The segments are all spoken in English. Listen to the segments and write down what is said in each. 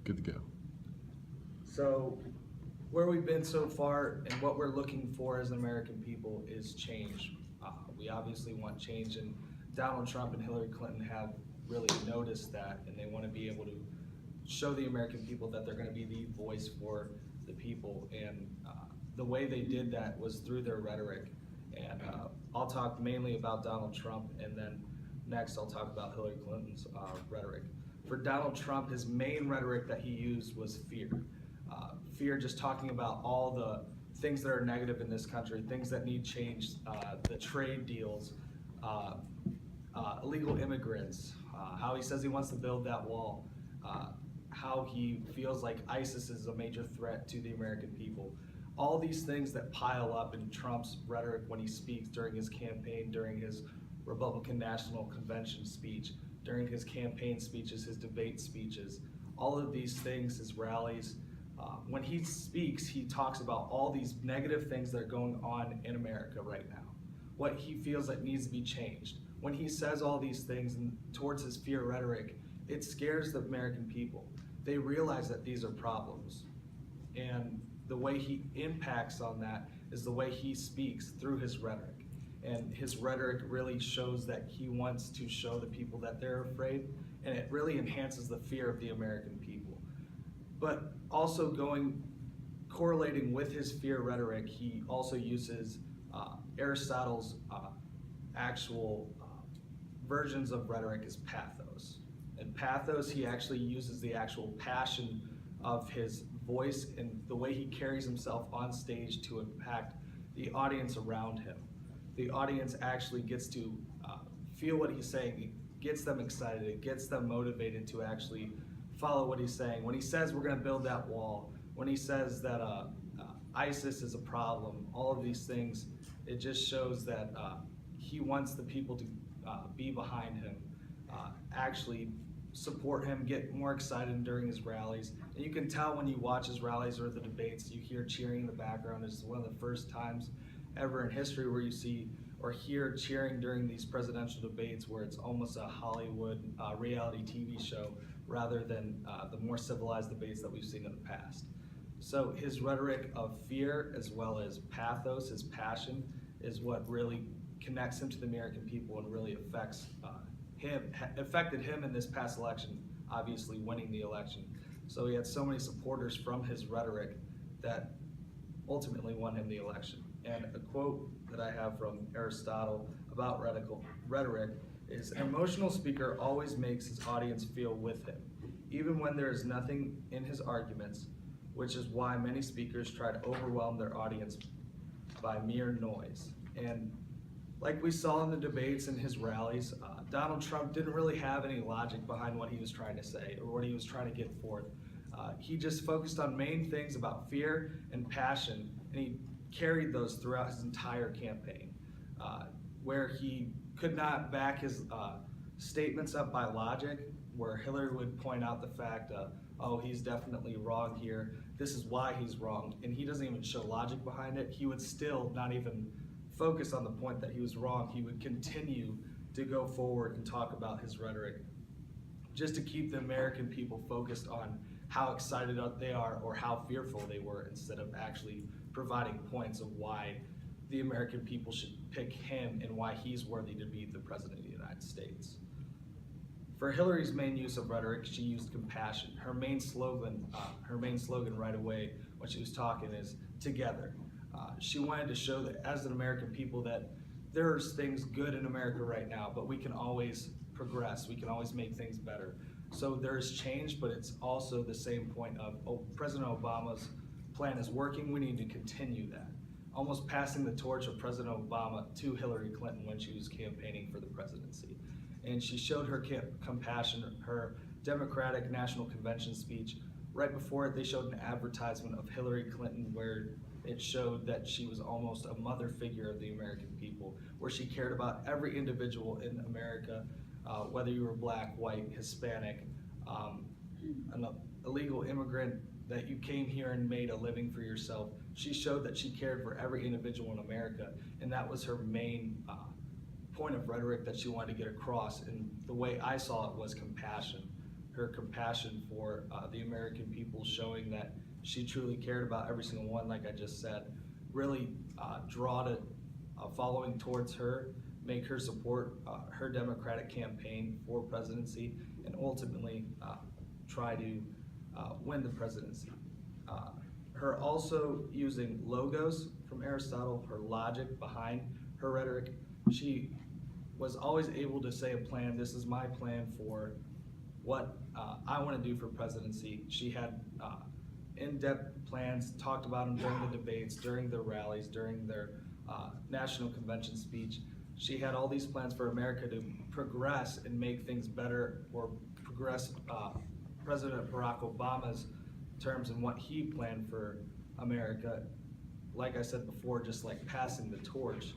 Good to go. So, where we've been so far and what we're looking for as an American people is change. We obviously want change, and Donald Trump and Hillary Clinton have really noticed that, and they want to be able to show the American people that they're going to be the voice for the people. And the way they did that was through their rhetoric. And I'll talk mainly about Donald Trump, and then next I'll talk about Hillary Clinton's rhetoric. For Donald Trump, his main rhetoric that he used was fear. Fear, just talking about all the things that are negative in this country, things that need changed, the trade deals, illegal immigrants, how he says he wants to build that wall, how he feels like ISIS is a major threat to the American people. All these things that pile up in Trump's rhetoric when he speaks during his campaign, during his Republican National Convention speech, during his campaign speeches, his debate speeches, all of these things, his rallies. When he speaks, he talks about all these negative things that are going on in America right now, what he feels that needs to be changed. When he says all these things and towards his fear rhetoric, it scares the American people. They realize that these are problems. And the way he impacts on that is the way he speaks through his rhetoric. And his rhetoric really shows that he wants to show the people that they're afraid, and it really enhances the fear of the American people. But also correlating with his fear rhetoric, he also uses Aristotle's actual versions of rhetoric as pathos. And pathos, he actually uses the actual passion of his voice and the way he carries himself on stage to impact the audience around him. The audience actually gets to feel what he's saying. It gets them excited. It gets them motivated to actually follow what he's saying. When he says we're going to build that wall, when he says that ISIS is a problem, all of these things, it just shows that he wants the people to be behind him, actually support him, get more excited during his rallies. And you can tell when you watch his rallies or the debates, you hear cheering in the background. It's one of the first times ever in history where you see or hear cheering during these presidential debates, where it's almost a Hollywood reality TV show rather than the more civilized debates that we've seen in the past. So his rhetoric of fear as well as pathos, his passion, is what really connects him to the American people and really affected him in this past election, obviously winning the election. So he had so many supporters from his rhetoric that ultimately won him the election. And a quote that I have from Aristotle about rhetoric is, "An emotional speaker always makes his audience feel with him, even when there is nothing in his arguments, which is why many speakers try to overwhelm their audience by mere noise." And like we saw in the debates and his rallies, Donald Trump didn't really have any logic behind what he was trying to say or what he was trying to get forth. He just focused on main things about fear and passion, and he carried those throughout his entire campaign, where he could not back his statements up by logic, where Hillary would point out the fact, oh, he's definitely wrong here, this is why he's wrong, and he doesn't even show logic behind it. He would still not even focus on the point that he was wrong. He would continue to go forward and talk about his rhetoric, just to keep the American people focused on how excited they are or how fearful they were, instead of actually providing points of why the American people should pick him and why he's worthy to be the President of the United States. For Hillary's main use of rhetoric, she used compassion. Her main slogan right away when she was talking is "Together." She wanted to show that as an American people that there's things good in America right now, but we can always progress. We can always make things better. So there's change, but it's also the same point of, oh, President Obama's plan is working. We need to continue that. Almost passing the torch of President Obama to Hillary Clinton when she was campaigning for the presidency. And she showed her compassion, her Democratic National Convention speech. Right before it, they showed an advertisement of Hillary Clinton where it showed that she was almost a mother figure of the American people, where she cared about every individual in America, whether you were black, white, Hispanic, an illegal immigrant, that you came here and made a living for yourself. She showed that she cared for every individual in America, and that was her main point of rhetoric that she wanted to get across. And the way I saw it was compassion. her compassion for the American people, showing that she truly cared about every single one, like I just said, really draw a following towards her, make her support her Democratic campaign for presidency, and ultimately try to win the presidency. Her also using logos from Aristotle, her logic behind her rhetoric. She was always able to say a plan, this is my plan for what I want to do for presidency. She had in-depth plans, talked about them during the debates, during the rallies, during their national convention speech. She had all these plans for America to progress and make things better, or progress President Barack Obama's terms and what he planned for America. Like I said before, just like passing the torch,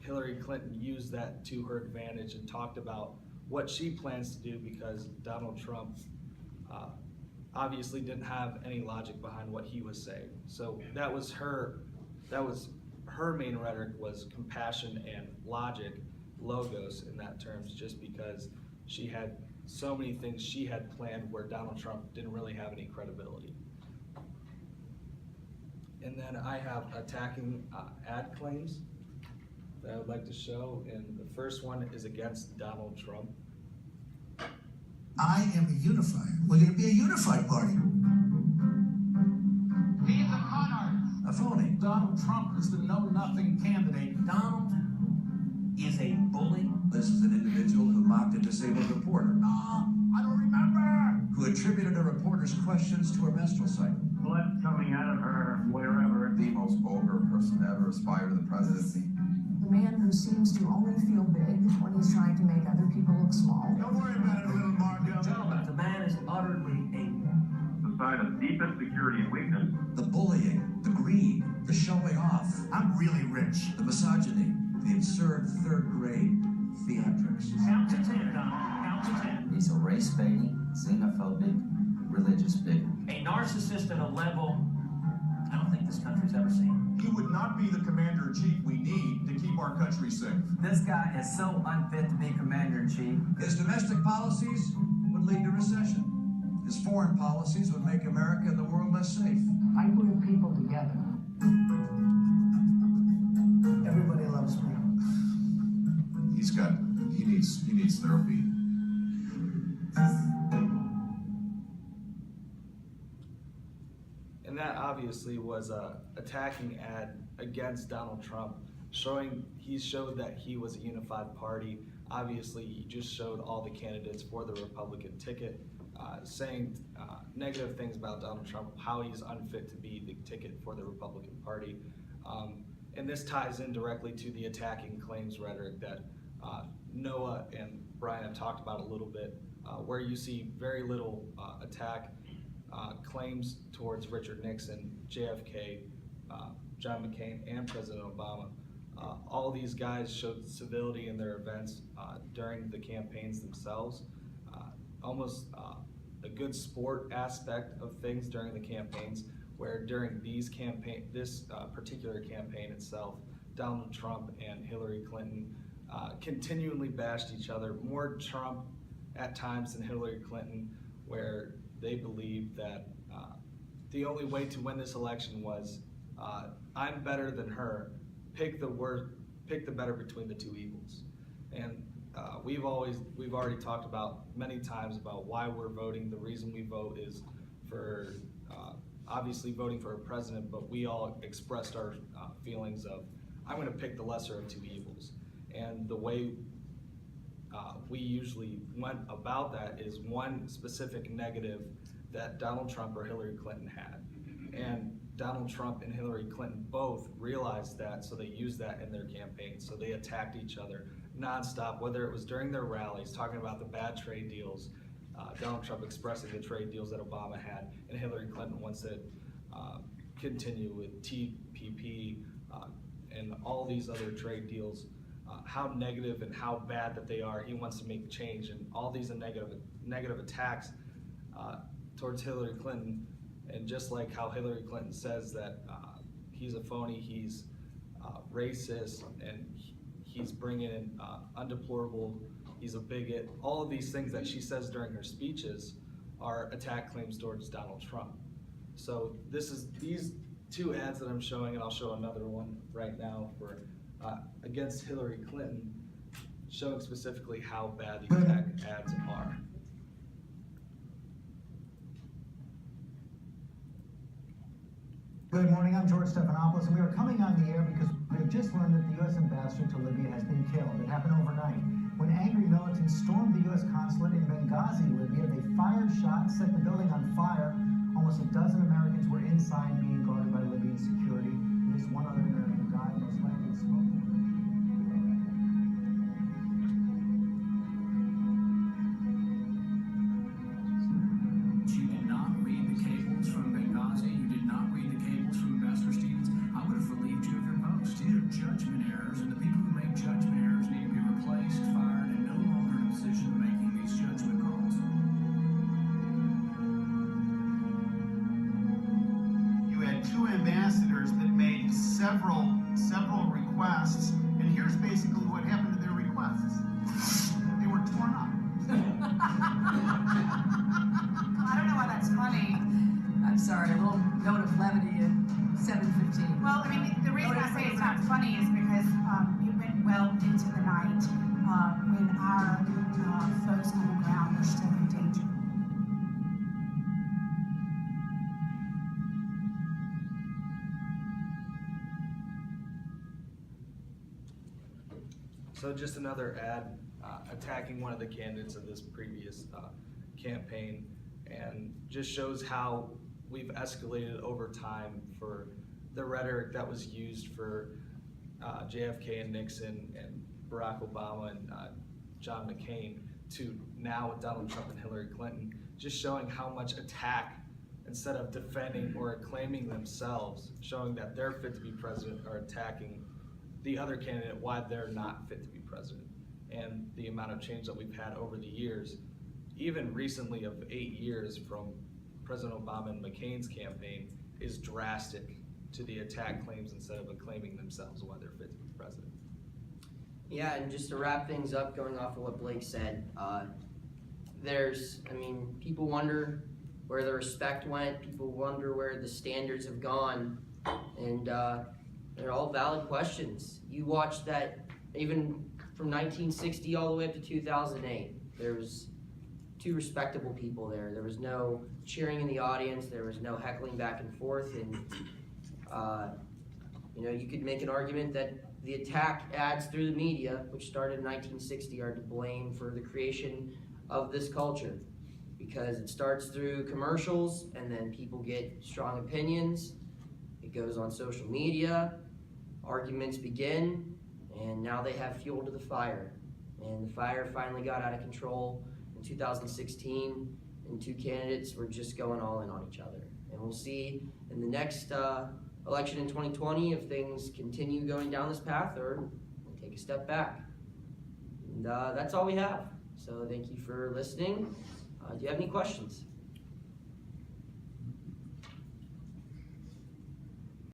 Hillary Clinton used that to her advantage and talked about what she plans to do, because Donald Trump obviously didn't have any logic behind what he was saying. So that was her main rhetoric, was compassion and logic, logos in that terms, just because she had so many things she had planned where Donald Trump didn't really have any credibility. And then I have attacking ad claims that I would like to show, and the first one is against Donald Trump. I am a unified. We're going to be a unified party. He's a con artist. A phony. Donald Trump is the know-nothing candidate. Donald is a bully. This is an individual who mocked a disabled reporter, I don't remember. who attributed a reporter's questions to a menstrual cycle. Blood coming out of her wherever. The most vulgar person to ever aspire to the presidency. The man who seems to only feel big when he's trying to make other people look small. Don't worry about it, little Margo. Gentlemen, the man is utterly amoral. The sign of deepest security and weakness. The bullying, the greed, the showing off, I'm really rich. the misogyny, the absurd third-grade theatrics. Count to 10, Donald. Count to 10. He's a race baiting, xenophobic, religious bigot. A narcissist at a level I don't think this country's ever seen. He would not be the commander-in-chief we need to keep our country safe. This guy is so unfit to be commander-in-chief. His domestic policies would lead to recession. His foreign policies would make America and the world less safe. I bring people together. Everybody loves me. He needs therapy. And that obviously was a attacking ad against Donald Trump, he showed that he was a unified party. Obviously, he just showed all the candidates for the Republican ticket, saying negative things about Donald Trump, how he's unfit to be the ticket for the Republican Party. And this ties in directly to the attacking claims rhetoric that Noah and Brian have talked about a little bit, where you see very little attack claims towards Richard Nixon, JFK, John McCain, and President Obama. All these guys showed civility in their events during the campaigns themselves. Almost a good sport aspect of things during the campaigns, where during this particular campaign itself, Donald Trump and Hillary Clinton continually bashed each other, more Trump at times than Hillary Clinton, where they believed that the only way to win this election was I'm better than her, pick the better between the two evils. And we've already talked about many times about why we're voting. The reason we vote is for obviously voting for a president, but we all expressed our feelings of, I'm going to pick the lesser of two evils. And the way we usually went about that is one specific negative that Donald Trump or Hillary Clinton had. And Donald Trump and Hillary Clinton both realized that, so they used that in their campaigns. So they attacked each other nonstop, whether it was during their rallies, talking about the bad trade deals, Donald Trump expressing the trade deals that Obama had, and Hillary Clinton wants to continue with TPP and all these other trade deals, how negative and how bad that they are. He wants to make change, and all these are negative attacks towards Hillary Clinton. And just like how Hillary Clinton says that he's a phony, he's racist, and he's bringing in undeplorable he's a bigot. All of these things that she says during her speeches are attack claims towards Donald Trump. So these two ads that I'm showing, and I'll show another one right now for against Hillary Clinton, showing specifically how bad the attack ads are. Good morning, I'm George Stephanopoulos, and we are coming on the air because we have just learned that the U.S. ambassador to Libya has been killed. It happened overnight. When angry militants stormed the U.S. consulate in Benghazi, Libya, they fired shots, set the building on fire. Almost a dozen Americans were inside being guarded by Libyan security. At least one other American died, most likely smoke. You did not read the cables from Benghazi. You did not read the cables from Ambassador Stevens. I would have relieved you of your post. These are judgment errors, and the people who make judgment errors need to be replaced, fired, and no longer in a position of making these judgment calls. You had two ambassadors that made several requests, and here's basically what happened to their requests. They were torn up. I don't know why that's funny. I'm sorry, a little note of levity at 7:15. Well, I mean, the reason I say it's not funny is because it went well into the night when our folks on the ground were still in danger. So just another ad attacking one of the candidates of this previous campaign, and just shows how we've escalated over time for the rhetoric that was used for JFK and Nixon and Barack Obama and John McCain to now with Donald Trump and Hillary Clinton, just showing how much attack, instead of defending or acclaiming themselves, showing that they're fit to be president, are attacking the other candidate why they're not fit to be president. And the amount of change that we've had over the years, even recently of 8 years from President Obama and McCain's campaign, is drastic to the attack claims instead of acclaiming themselves why they're fit to be president. Yeah, and just to wrap things up, going off of what Blake said, people wonder where the respect went, people wonder where the standards have gone, and they're all valid questions. You watch that even from 1960 all the way up to 2008. There was two respectable people there. There was no cheering in the audience. There was no heckling back and forth. And you could make an argument that the attack ads through the media, which started in 1960, are to blame for the creation of this culture, because it starts through commercials, and then people get strong opinions. It goes on social media. Arguments begin, and now they have fuel to the fire. And the fire finally got out of control in 2016, and two candidates were just going all in on each other. And we'll see in the next election in 2020 if things continue going down this path or take a step back. And that's all we have. So thank you for listening. Do you have any questions?